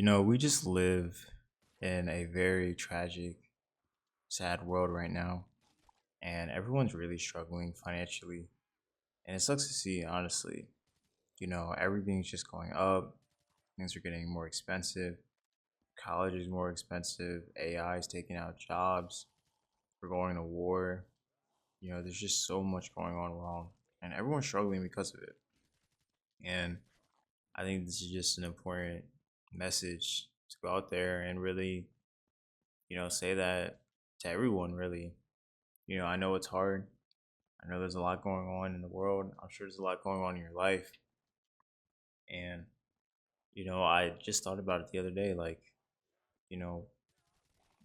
We just live in a very tragic, sad world right now, and everyone's really struggling financially. And it sucks to see, honestly. Everything's just going up, things are getting more expensive, college is more expensive, AI is taking out jobs, we're going to war. There's just so much going on wrong, and everyone's struggling because of it. And I think this is just an important message to go out there and really say that to everyone, really. I know it's hard. I know there's a lot going on in the world. I'm sure there's a lot going on in your life. And, I just thought about it the other day. Like, you know,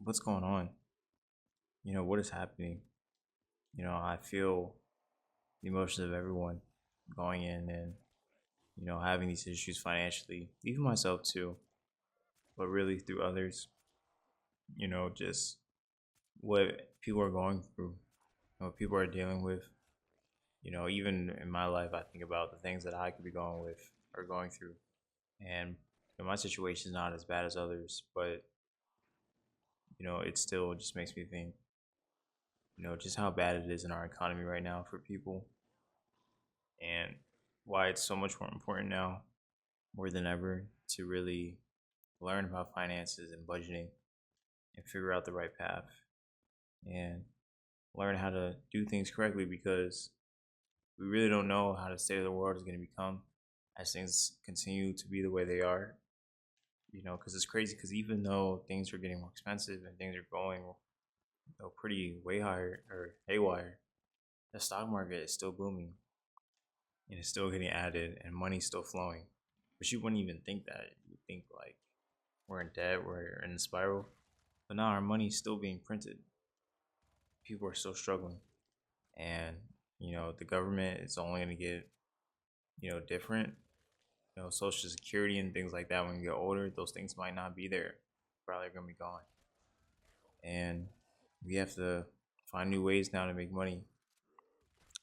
what's going on? What is happening? I feel the emotions of everyone going in and, having these issues financially, even myself too, but really through others, just what people are going through, what people are dealing with. Even in my life, I think about the things that I could be going with or going through. And my situation is not as bad as others, but it still just makes me think, just how bad it is in our economy right now for people, and why it's so much more important now, more than ever, to really learn about finances and budgeting and figure out the right path and learn how to do things correctly, because we really don't know how the state of the world is going to become as things continue to be the way they are. Because it's crazy, because even though things are getting more expensive and things are going pretty way higher or haywire, the stock market is still booming and it's still getting added and money's still flowing. But you wouldn't even think that. You think like we're in debt, we're in a spiral. But now our money's still being printed. People are still struggling. And, the government is only going to get, different. Social security and things like that when you get older, those things might not be there. Probably going to be gone. And we have to find new ways now to make money.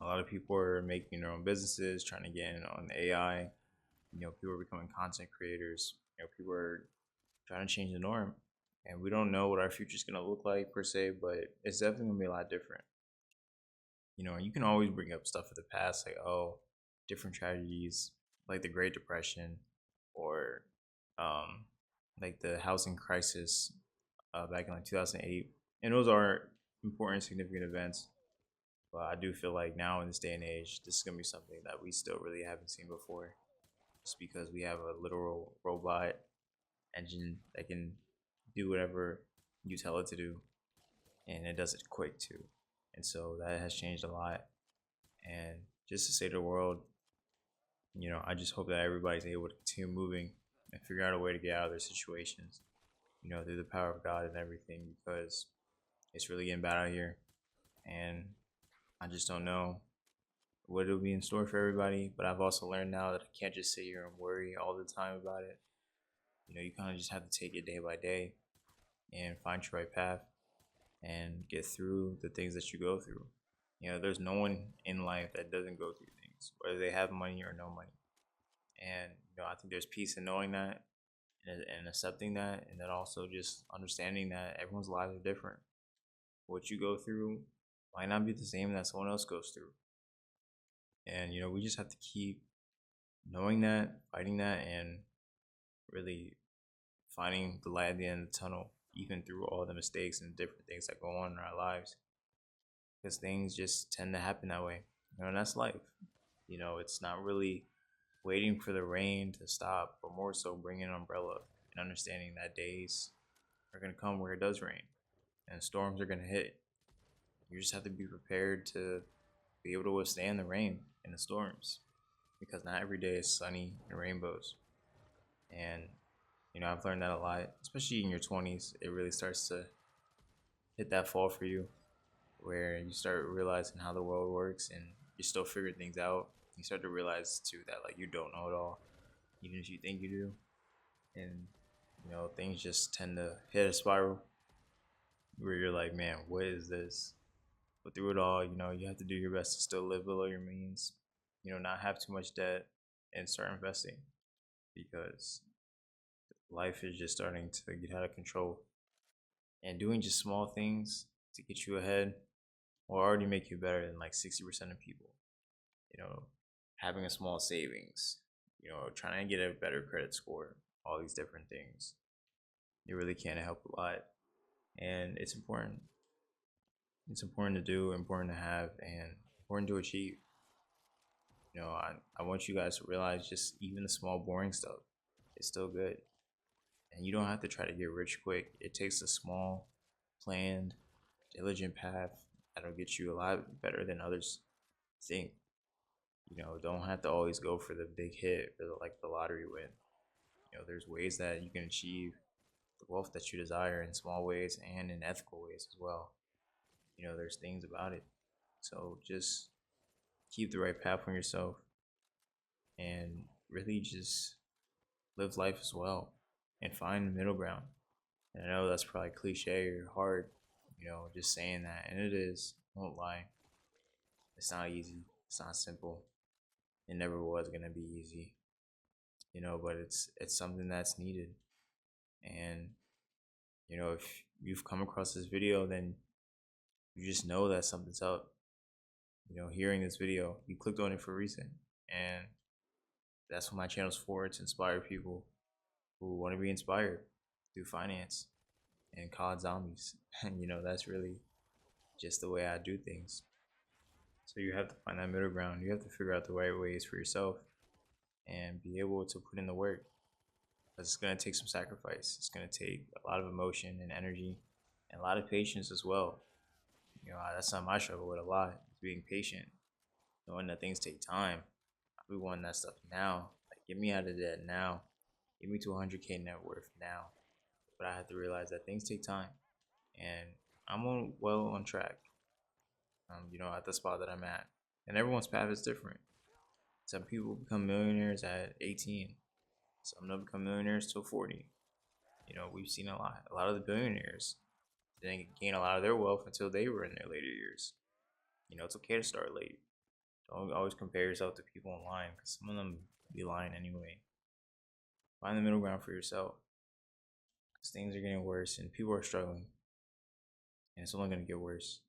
A lot of people are making their own businesses, trying to get in on AI. People are becoming content creators. People are trying to change the norm. And we don't know what our future is going to look like per se, but it's definitely going to be a lot different. You can always bring up stuff of the past, like, oh, different tragedies, like the Great Depression, or um, like the housing crisis back in like 2008. And those are important, significant events. But I do feel like now in this day and age, this is gonna be something that we still really haven't seen before, just because we have a literal robot engine that can do whatever you tell it to do, and it does it quick too. And so that has changed a lot. And just to say to the world, I just hope that everybody's able to continue moving and figure out a way to get out of their situations, through the power of God and everything, because it's really getting bad out here. And I just don't know what it'll be in store for everybody. But I've also learned now that I can't just sit here and worry all the time about it. You kind of just have to take it day by day and find your right path and get through the things that you go through. There's no one in life that doesn't go through things, whether they have money or no money. And, I think there's peace in knowing that and accepting that, and then also just understanding that everyone's lives are different. What you go through might not be the same that someone else goes through. And, we just have to keep knowing that, fighting that, and really finding the light at the end of the tunnel, even through all the mistakes and different things that go on in our lives. Because things just tend to happen that way. And that's life. It's not really waiting for the rain to stop, but more so bringing an umbrella and understanding that days are going to come where it does rain and storms are going to hit. You just have to be prepared to be able to withstand the rain and the storms, because not every day is sunny and rainbows. And, I've learned that a lot, especially in your 20s. It really starts to hit that fall for you, where you start realizing how the world works and you still figure things out. You start to realize too that like you don't know it all, even if you think you do. And things just tend to hit a spiral where you're like, man, what is this? But through it all, you have to do your best to still live below your means, not have too much debt, and start investing, because life is just starting to get out of control. And doing just small things to get you ahead will already make you better than like 60% of people. You know, having a small savings, trying to get a better credit score, all these different things. It really can help a lot. And it's important. It's important to do, important to have, and important to achieve. I want you guys to realize just even the small, boring stuff is still good. And you don't have to try to get rich quick. It takes a small, planned, diligent path that'll get you a lot better than others think. Don't have to always go for the big hit or like the lottery win. There's ways that you can achieve the wealth that you desire in small ways and in ethical ways as well. There's things about it. So just keep the right path on yourself and really just live life as well and find the middle ground. And I know that's probably cliche or hard, just saying that. And it is, I won't lie. It's not easy. It's not simple. It never was gonna be easy, but it's something that's needed. And if you've come across this video, then you just know that something's up. Hearing this video, you clicked on it for a reason, and that's what my channel's for. To inspire people who want to be inspired through finance and COD zombies. And that's really just the way I do things. So you have to find that middle ground. You have to figure out the right ways for yourself and be able to put in the work. Because it's going to take some sacrifice. It's going to take a lot of emotion and energy and a lot of patience as well. That's something I struggle with a lot, is being patient, knowing that things take time. I be wanting that stuff now. Like, get me out of debt now. Get me to 100K net worth now. But I have to realize that things take time. And I'm on track, at the spot that I'm at. And everyone's path is different. Some people become millionaires at 18. Some don't become millionaires till 40. We've seen a lot. A lot of the billionaires didn't gain a lot of their wealth until they were in their later years. It's okay to start late. Don't always compare yourself to people online, because some of them be lying anyway. Find the middle ground for yourself, because things are getting worse and people are struggling, and it's only going to get worse.